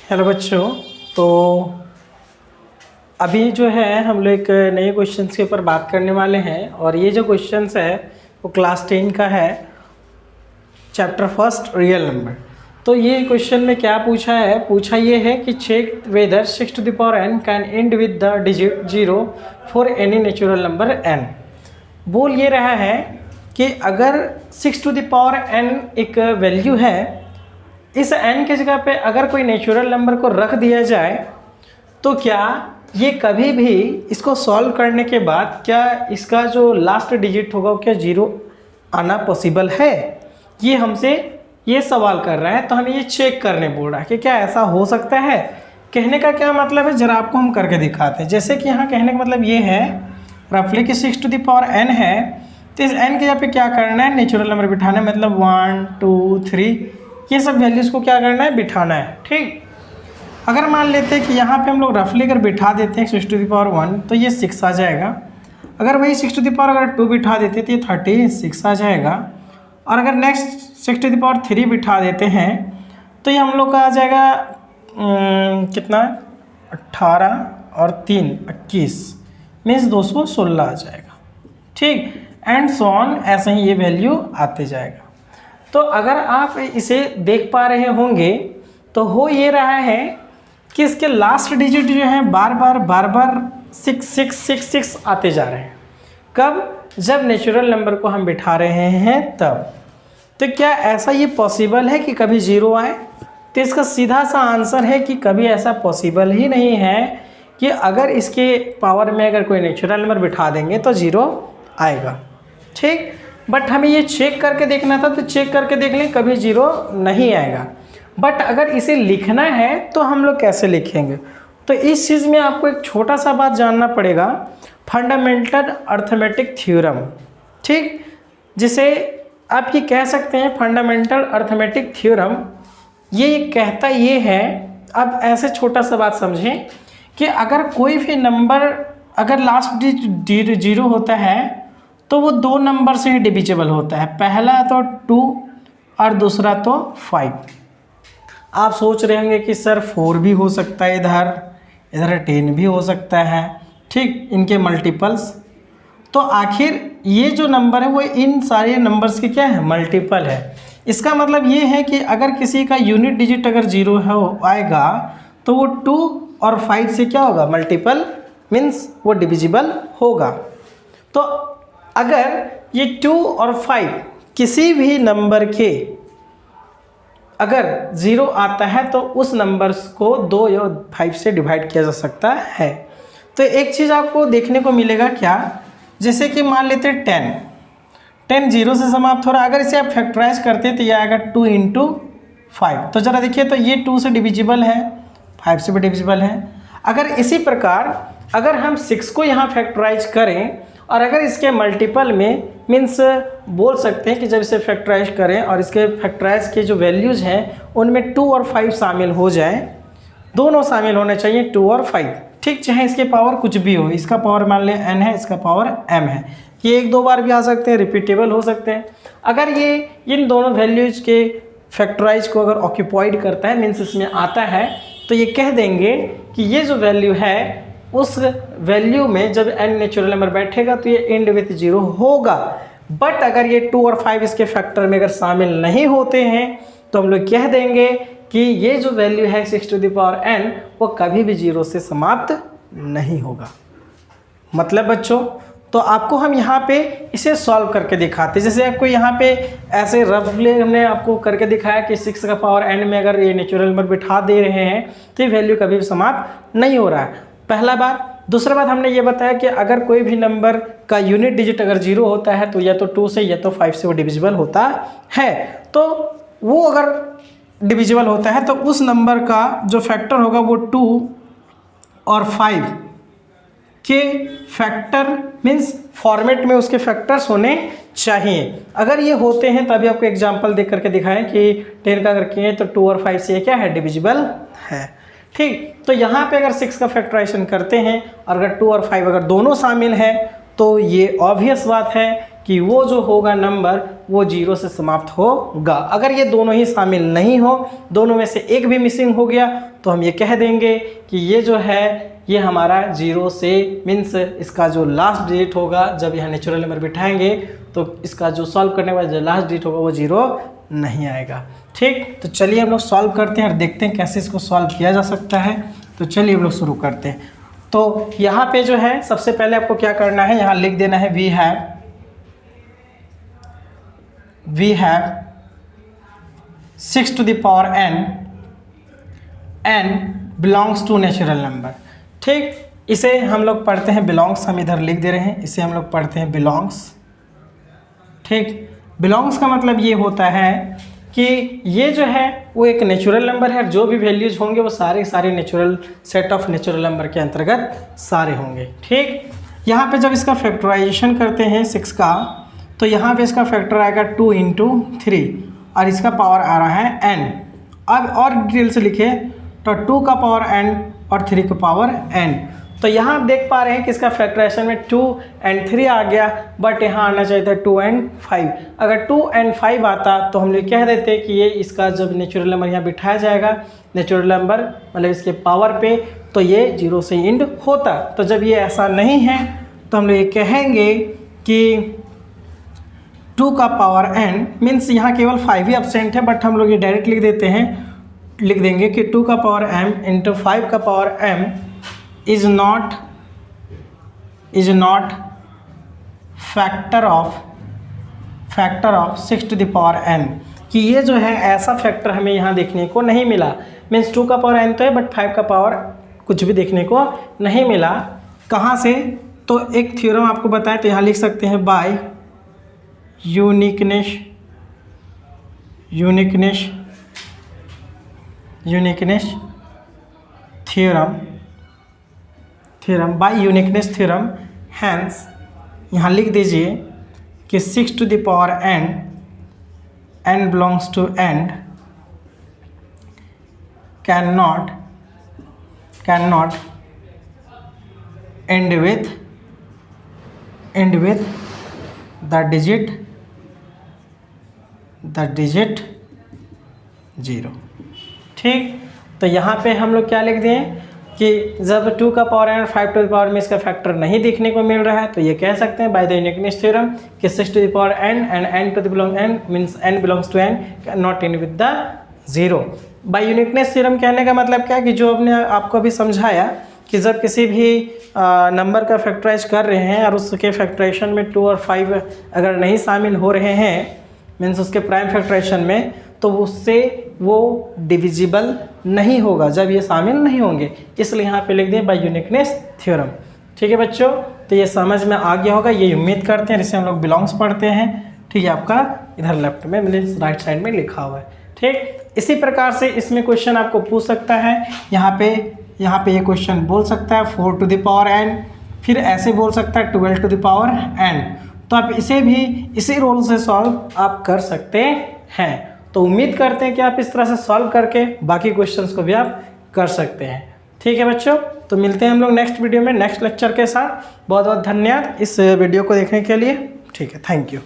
Hello बच्चों। तो अभी जो है हम लोग एक नए क्वेश्चंस के ऊपर बात करने वाले हैं और ये जो क्वेश्चंस है वो क्लास 10 का है, चैप्टर फर्स्ट रियल नंबर। तो ये क्वेश्चन में क्या पूछा ये है कि check whether 6 to the power n can end with the digit 0 for any natural number n। बोल ये रहा है कि अगर 6 टू द पावर n एक वैल्यू है, इस n के जगह पे अगर कोई नेचुरल नंबर को रख दिया जाए तो क्या ये कभी भी इसको सॉल्व करने के बाद क्या इसका जो लास्ट डिजिट होगा वो क्या 0 आना पॉसिबल है? ये हमसे ये सवाल कर रहा है, तो हमें ये चेक करने बोल रहा है कि क्या ऐसा हो सकता है। कहने का क्या मतलब है, जरा आपको हम करके दिखाते हैं। जैसे कि यहाँ कहने का मतलब ये है रफली कि 6 टू द पावर n है, तो इस n के यहाँ पे क्या करना है, नेचुरल नंबर बिठाना है। मतलब 1 2 3 ये सब वैल्यूज़ को क्या करना है, बिठाना है। ठीक, अगर मान लेते हैं कि यहाँ पे हम लोग रफली अगर बिठा देते हैं 6 टू द पावर 1 तो ये 6 आ जाएगा। अगर वही 6 टू द पावर अगर 2 बिठा देते तो ये 36 आ जाएगा। और अगर नेक्स्ट 6 टू द पावर 3 बिठा देते हैं तो ये हम लोग का आ जाएगा कितना, 18 और 3 21 मीन्स 216 आ जाएगा। ठीक, एंड सो ऑन, ऐसे ही ये वैल्यू आते जाएगा। तो अगर आप इसे देख पा रहे होंगे तो हो ये रहा है कि इसके लास्ट डिजिट जो है बार बार 6 आते जा रहे हैं। कब? जब नेचुरल नंबर को हम बिठा रहे हैं तब। तो क्या ऐसा ये पॉसिबल है कि कभी 0 आए? तो इसका सीधा सा आंसर है कि कभी ऐसा पॉसिबल ही नहीं है कि अगर इसके पावर में अगर कोई नेचुरल नंबर बिठा देंगे तो 0 आएगा। ठीक, बट हमें ये चेक करके देखना था, तो चेक करके देख लें, कभी 0 नहीं आएगा। बट अगर इसे लिखना है तो हम लोग कैसे लिखेंगे? तो इस चीज़ में आपको एक छोटा सा बात जानना पड़ेगा, फंडामेंटल अर्थमेटिक थ्योरम। ठीक, जिसे आप ये कह सकते हैं फंडामेंटल अर्थमेटिक थ्योरम। ये कहता ये है, अब ऐसे छोटा सा बात समझें कि अगर कोई भी नंबर अगर लास्ट डिजिट 0 होता है तो वो 2 नंबर से ही डिविजिबल होता है। पहला तो 2 और दूसरा तो 5। आप सोच रहे होंगे कि सर 4 भी हो सकता है, इधर 10 भी हो सकता है। ठीक, इनके मल्टीपल्स। तो आखिर ये जो नंबर है वो इन सारे नंबर्स के क्या है, मल्टीपल है। इसका मतलब ये है कि अगर किसी का यूनिट डिजिट अगर 0 है आएगा तो वो 2 और 5 से क्या होगा, मल्टीपल, मीन्स वो डिविजिबल होगा। तो अगर ये 2 और 5 किसी भी नंबर के अगर 0 आता है तो उस नंबर्स को 2 या 5 से डिवाइड किया जा सकता है। तो एक चीज़ आपको देखने को मिलेगा क्या, जैसे कि मान लेते हैं 10 0 से समाप्त हो रहा है। अगर इसे आप फैक्टराइज करते तो ये आएगा 2 इंटू 5। तो ज़रा देखिए, तो ये 2 से डिविजिबल है, 5 से भी डिविजिबल है। अगर इसी प्रकार अगर हम 6 को यहाँ फैक्टराइज करें और अगर इसके मल्टीपल में मीन्स बोल सकते हैं कि जब इसे फैक्टराइज करें और इसके फैक्टराइज के जो वैल्यूज़ हैं उनमें 2 और 5 शामिल हो जाएं, दोनों शामिल होने चाहिए 2 और 5। ठीक, चाहे इसके पावर कुछ भी हो, इसका पावर मान लें n है, इसका पावर m है। ये 1-2 बार भी आ सकते हैं, रिपीटेबल हो सकते हैं। अगर ये इन दोनों वैल्यूज़ के फैक्टराइज को अगर ऑक्यूपाइड करता है, मीन्स इसमें आता है, तो ये कह देंगे कि ये जो वैल्यू है उस वैल्यू में जब n नेचुरल नंबर बैठेगा तो ये एंड विथ 0 होगा। बट अगर ये 2 और 5 इसके फैक्टर में अगर शामिल नहीं होते हैं तो हम लोग कह देंगे कि ये जो वैल्यू है 6 टू द पावर n वो कभी भी 0 से समाप्त नहीं होगा। मतलब बच्चों, तो आपको हम यहाँ पे इसे सॉल्व करके दिखाते हैं। जैसे आपको यहाँ पे ऐसे रफली हमने आपको करके दिखाया कि 6 का पावर n में अगर ये नेचुरल नंबर बिठा दे रहे हैं तो ये वैल्यू कभी भी समाप्त नहीं हो रहा है, पहला बात। दूसरा बात हमने ये बताया कि अगर कोई भी नंबर का यूनिट डिजिट अगर 0 होता है तो या तो 2 से या तो 5 से वो डिविजिबल होता है। तो वो अगर डिविजिबल होता है तो उस नंबर का जो फैक्टर होगा वो 2 और 5 के फैक्टर मीन्स फॉर्मेट में उसके फैक्टर्स होने चाहिए। अगर ये होते हैं तो अभी आपको एग्जांपल देख करके दिखाएं कि 10 का अगर किए तो 2 और 5 से क्या है, डिविजिबल है। ठीक, तो यहाँ पे अगर 6 का फैक्टराइजेशन करते हैं और अगर 2 और 5 अगर दोनों शामिल हैं तो ये ऑब्वियस बात है कि वो जो होगा नंबर वो 0 से समाप्त होगा। अगर ये दोनों ही शामिल नहीं हो, दोनों में से एक भी मिसिंग हो गया तो हम ये कह देंगे कि ये जो है ये हमारा 0 से मीन्स इसका जो लास्ट डिजिट होगा, जब यहाँ नेचुरल नंबर बिठाएंगे तो इसका जो सॉल्व करने वाला जो लास्ट डिजिट होगा वो 0 नहीं आएगा। ठीक, तो चलिए हम लोग सॉल्व करते हैं और देखते हैं कैसे इसको सॉल्व किया जा सकता है। तो चलिए हम लोग शुरू करते हैं। तो यहाँ पे जो है सबसे पहले आपको क्या करना है, यहाँ लिख देना है we have 6 to the power n belongs to natural number. ठीक, इसे हम लोग पढ़ते हैं बिलोंग्स, हम इधर लिख दे रहे हैं, इसे हम लोग पढ़ते हैं बिलोंग्स। ठीक, बिलोंग्स का मतलब ये होता है कि ये जो है वो एक नेचुरल नंबर है, जो भी वैल्यूज होंगे वो सारे natural set of natural number के अंतर्गत सारे होंगे। ठीक, यहाँ पे जब इसका फैक्टराइजेशन करते हैं 6 का, तो यहाँ पे इसका फैक्टर आएगा 2 × 3 और इसका पावर आ रहा है n। अब और डिटेल से लिखे तो 2 का पावर n और 3 का पावर n। तो यहाँ आप देख पा रहे हैं कि इसका फैक्टराइजेशन में 2 और 3 आ गया, बट यहाँ आना चाहिए था 2 और 5। अगर 2 और 5 आता तो हम लोग कह देते कि ये इसका जब नेचुरल नंबर यहाँ बिठाया जाएगा, नेचुरल नंबर मतलब इसके पावर पे, तो ये 0 से एंड होता। तो जब ये ऐसा नहीं है तो हम लोग ये कहेंगे कि 2 का पावर n मीन्स यहाँ केवल 5 ही एब्सेंट है, बट हम लोग ये डायरेक्ट लिख देते हैं, लिख देंगे कि 2 का पावर m इंटू 5 का power m is not factor of 6 to the power n, कि ये जो है ऐसा फैक्टर हमें यहाँ देखने को नहीं मिला। मीन्स 2 का पावर n तो है, बट 5 का पावर कुछ भी देखने को नहीं मिला। कहाँ से, तो एक थ्योरम आपको बताएं, तो यहाँ लिख सकते हैं by uniqueness theorem by uniqueness theorem. Hence यहाँ लिख दीजिए कि 6 to the power n belongs to n cannot end with the digit 0। ठीक, तो यहाँ पे हम लोग क्या लिख दें कि जब 2 का पावर n और 5 to the power में इसका फैक्टर नहीं देखने को मिल रहा है, तो ये कह सकते हैं बाय द यूनिकनेस थ्योरम कि 6 to the power n and n to the belong n means n belongs to n cannot end with the 0। By uniqueness theorem कहने का मतलब क्या है कि जो हमने आपको अभी समझाया कि जब किसी भी नंबर का फैक्टराइज कर रहे हैं और उसके फैक्टराइजेशन में 2 और 5 अगर नहीं शामिल हो रहे हैं मीन्स उसके प्राइम फैक्टराइजेशन में, तो उससे वो डिविजिबल नहीं होगा जब ये शामिल नहीं होंगे। इसलिए यहाँ पे लिख दें बाय यूनिकनेस थ्योरम। ठीक है बच्चों, तो ये समझ में आ गया होगा, ये उम्मीद करते हैं। जिसे हम लोग बिलोंग्स पढ़ते हैं। ठीक है, आपका इधर लेफ्ट में मीन्स राइट साइड में लिखा हुआ है। ठीक, इसी प्रकार से इसमें क्वेश्चन आपको पूछ सकता है। यहाँ पे ये क्वेश्चन बोल सकता है 4 to the power n, फिर ऐसे बोल सकता है 12 to the power n। तो आप इसे भी इसी रोल से सॉल्व आप कर सकते हैं। तो उम्मीद करते हैं कि आप इस तरह से सॉल्व करके बाकी क्वेश्चंस को भी आप कर सकते हैं। ठीक है बच्चों, तो मिलते हैं हम लोग नेक्स्ट वीडियो में नेक्स्ट लेक्चर के साथ। बहुत बहुत धन्यवाद इस वीडियो को देखने के लिए। ठीक है, थैंक यू।